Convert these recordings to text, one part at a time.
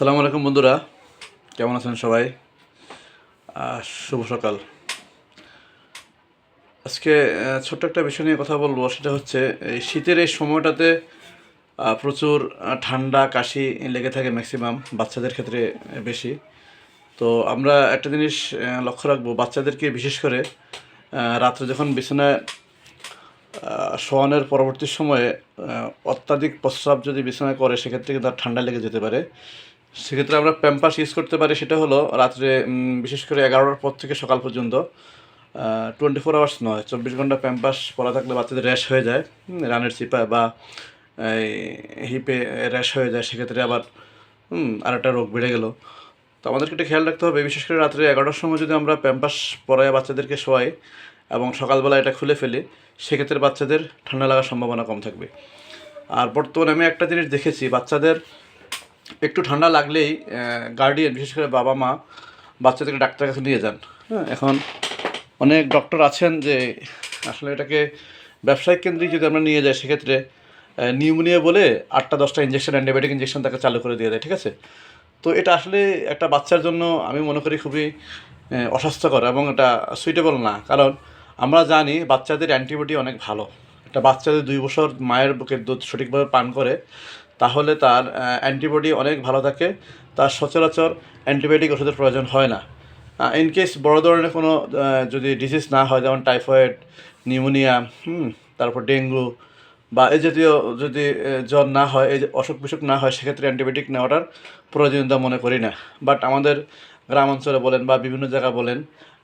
আসসালামু আলাইকুম বন্ধুরা, কেমন আছেন সবাই? শুভ সকাল। আজকে ছোট্ট একটা বিষয় নিয়ে কথা বলবো। সেটা হচ্ছে এই শীতের এই সময়টাতে প্রচুর ঠান্ডা কাশি লেগে থাকে ম্যাক্সিমাম বাচ্চাদের ক্ষেত্রে বেশি। তো আমরা একটা জিনিস লক্ষ্য রাখবো, বাচ্চাদেরকে বিশেষ করে রাত্রে যখন বিছানায় শোয়ানোর পরবর্তী সময়ে অত্যাধিক প্রস্রাব যদি বিছানায় করে, সেক্ষেত্রে কিন্তু তার ঠান্ডা লেগে যেতে পারে। সেক্ষেত্রে আমরা প্যাম্পার্স ইউজ করতে পারি। সেটা হলো রাত্রে বিশেষ করে 11টার পর থেকে সকাল পর্যন্ত 24 আওয়ার্স নয়, 24 ঘন্টা প্যাম্পার্স পরা থাকলে বাচ্চাদের র্যাশ হয়ে যায়, রানের চিপা বা হিপে র্যাশ হয়ে যায়। সেক্ষেত্রে আবার আর একটা রোগ বেড়ে গেল। তো আমাদেরকে এটা খেয়াল রাখতে হবে, বিশেষ করে রাত্রে 11টার সময় যদি আমরা প্যাম্পার্স পরায় বাচ্চাদেরকে শোয়াই এবং সকালবেলা এটা খুলে ফেলি, সেক্ষেত্রে বাচ্চাদের ঠান্ডা লাগার সম্ভাবনা কম থাকবে। আর বর্তমানে আমি একটা জিনিস দেখেছি, বাচ্চাদের একটু ঠান্ডা লাগলেই গার্ডিয়ান, বিশেষ করে বাবা মা, বাচ্চাদেরকে ডাক্তারের কাছে নিয়ে যান। হ্যাঁ, এখন অনেক ডক্টর আছেন যে আসলে এটাকে ব্যবসায়িক কেন্দ্রিক যদি আমরা নিয়ে যাই, সেক্ষেত্রে নিউমোনিয়া বলে 8টা 10টা ইঞ্জেকশন, অ্যান্টিবায়োটিক ইঞ্জেকশন তাকে চালু করে দিয়ে দেয়। ঠিক আছে? তো এটা আসলে একটা বাচ্চার জন্য আমি মনে করি খুবই অস্বাস্থ্যকর এবং এটা সুইটেবল না। কারণ আমরা জানি বাচ্চাদের অ্যান্টিবডি অনেক ভালো। একটা বাচ্চা যদি 2 বছর মায়ের বুকের দুধ সঠিকভাবে পান করে, তাহলে তার অ্যান্টিবডি অনেক ভালো থাকে। তার সচরাচর অ্যান্টিবায়োটিক ওষুধের প্রয়োজন হয় না। ইনকেস বড় ধরনের কোনো যদি ডিজিজ না হয়, যেমন টাইফয়েড, নিউমোনিয়া, তারপর ডেঙ্গু বা এই জাতীয় যদি জ্বর না হয়, এই যে অসুখ বিসুখ না হয়, সেক্ষেত্রে অ্যান্টিবায়োটিক নেওয়াটার প্রয়োজনীয়তা মনে করি না। বাট আমাদের গ্রাম অঞ্চলে বলেন বা বিভিন্ন জায়গা বলেন,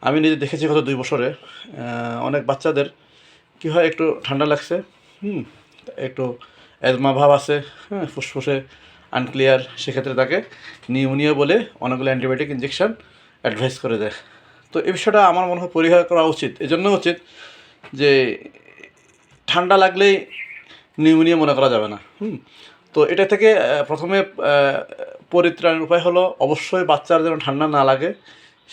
আমি নিজে দেখেছি গত 2 বছরে অনেক বাচ্চাদের কী হয়, একটু ঠান্ডা লাগছে, একটু অ্যাজমা ভাব আছে, হ্যাঁ, ফুসফুসে আনক্লিয়ার, সেক্ষেত্রে তাকে নিউমোনিয়া বলে অনেকগুলো অ্যান্টিবায়োটিক ইঞ্জেকশন অ্যাডভাইস করে দেয়। তো এই বিষয়টা আমার মনে হয় পরিহার করা উচিত। এজন্য উচিত যে ঠান্ডা লাগলেই নিউমোনিয়া মনে করা যাবে না। তো এটা থেকে প্রথমে পরিত্রাণের উপায় হলো অবশ্যই বাচ্চার যেন ঠান্ডা না লাগে।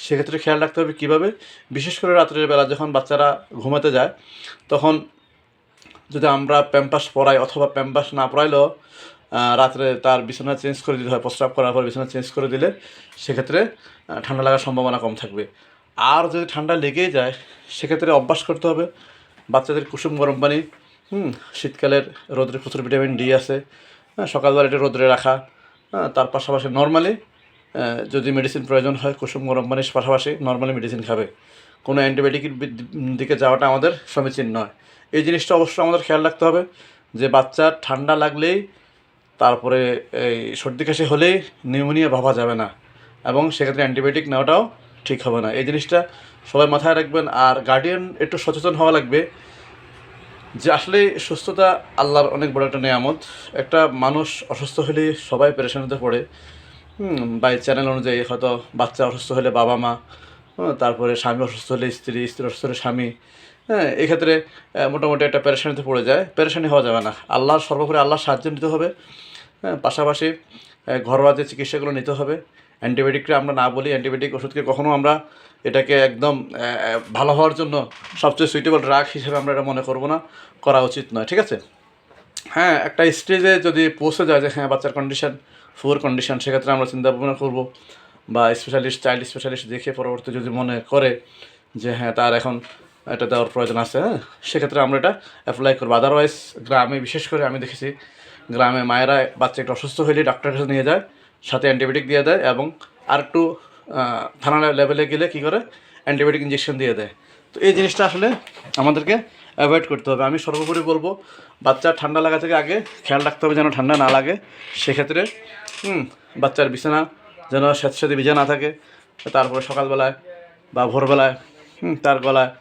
সেক্ষেত্রে খেয়াল রাখতে হবে কীভাবে, বিশেষ করে রাত্রের বেলা যখন বাচ্চারা ঘুমাতে যায়, তখন যদি আমরা প্যাম্পাস পরাই অথবা প্যাম্পাস না পরাইলেও রাত্রে তার বিছানা চেঞ্জ করে দিতে হয়। প্রস্রাব করার পর বিছানা চেঞ্জ করে দিলে সেক্ষেত্রে ঠান্ডা লাগার সম্ভাবনা কম থাকবে। আর যদি ঠান্ডা লেগেই যায়, সেক্ষেত্রে অভ্যাস করতে হবে বাচ্চাদের কুসুম গরম পানি, শীতকালের রোদ্রে প্রচুর ভিটামিন ডি আছে, সকালবেলা এটা রোদ্রে রাখা, তার পাশাপাশি নর্মালি যদি মেডিসিন প্রয়োজন হয়, কুসুম গরম পানির পাশাপাশি নর্মালি মেডিসিন খাবে। কোনো অ্যান্টিবায়োটিকের দিকে যাওয়াটা আমাদের সমীচীন নয়। এই জিনিসটা অবশ্যই আমাদের খেয়াল রাখতে হবে যে বাচ্চার ঠান্ডা লাগলেই, তারপরে এই সর্দি কাশি হলেই নিউমোনিয়া ভাবা যাবে না এবং সেক্ষেত্রে অ্যান্টিবায়োটিক নেওয়াটাও ঠিক হবে না। এই জিনিসটা সবাই মাথায় রাখবেন। আর গার্ডিয়ান একটু সচেতন হওয়া লাগবে যে আসলে সুস্থতা আল্লাহর অনেক বড় একটা নেয়ামত। একটা মানুষ অসুস্থ হলে সবাই পেরেশানিতে পড়ে। বাই চ্যানেল অনুযায়ী হয়তো বাচ্চা অসুস্থ হলে বাবা মা, তারপরে স্বামী অসুস্থ হলে স্ত্রী, স্ত্রী অসুস্থ হলে স্বামী। হ্যাঁ, এক্ষেত্রে মোটামুটি একটা পেরেশানিতে পড়ে যায়। পেরেশানি হওয়া যাবে না। আল্লাহর সর্বোপরি আল্লাহর সাহায্য নিতে হবে। হ্যাঁ, পাশাপাশি ঘরোয়া যে চিকিৎসাগুলো নিতে হবে। অ্যান্টিবায়োটিকটা আমরা না বলি, অ্যান্টিবায়োটিক ওষুধকে কখনও আমরা এটাকে একদম ভালো হওয়ার জন্য সবচেয়ে সুইটেবল ড্রাগ হিসেবে আমরা এটা মনে করবো না, করা উচিত নয়। ঠিক আছে? হ্যাঁ, একটা স্টেজে যদি পৌঁছে যায় যে হ্যাঁ বাচ্চার কন্ডিশন পুয়ার কন্ডিশন, সেক্ষেত্রে আমরা চিন্তা ভাবনা করবো বা স্পেশালিস্ট, চাইল্ড স্পেশালিস্ট দেখে পরবর্তী যদি মনে করে যে হ্যাঁ তার এখন এটা দেওয়ার প্রয়োজন আছে, হ্যাঁ, সেক্ষেত্রে আমরা এটা অ্যাপ্লাই করবো। আদারওয়াইজ গ্রামে বিশেষ করে আমি দেখেছি, গ্রামে মায়েরা বাচ্চা একটু অসুস্থ হলে ডাক্তারের কাছে নিয়ে যায়, সাথে অ্যান্টিবায়োটিক দিয়ে দেয় এবং আর একটু থানা লেভেলে গেলে কী করে অ্যান্টিবায়োটিক ইঞ্জেকশন দিয়ে দেয়। তো এই জিনিসটা আসলে আমাদেরকে অ্যাভয়েড করতে হবে। আমি সর্বোপরি বলবো বাচ্চার ঠান্ডা লাগা থেকে আগে খেয়াল রাখতে হবে যেন ঠান্ডা না লাগে। সেক্ষেত্রে বাচ্চার বিছানা যেন স্যাঁতস্যাঁতে ভিজা না থাকে, তারপরে সকালবেলায় বা ভোরবেলায় তার গলায়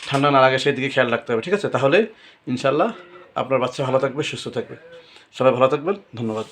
ঠান্ডা না লাগে সেই দিকে খেয়াল রাখতে হবে। ঠিক আছে? তাহলে ইনশাল্লাহ আপনার বাচ্চা ভালো থাকবে, সুস্থ থাকবে। সবাই ভালো থাকবেন। ধন্যবাদ।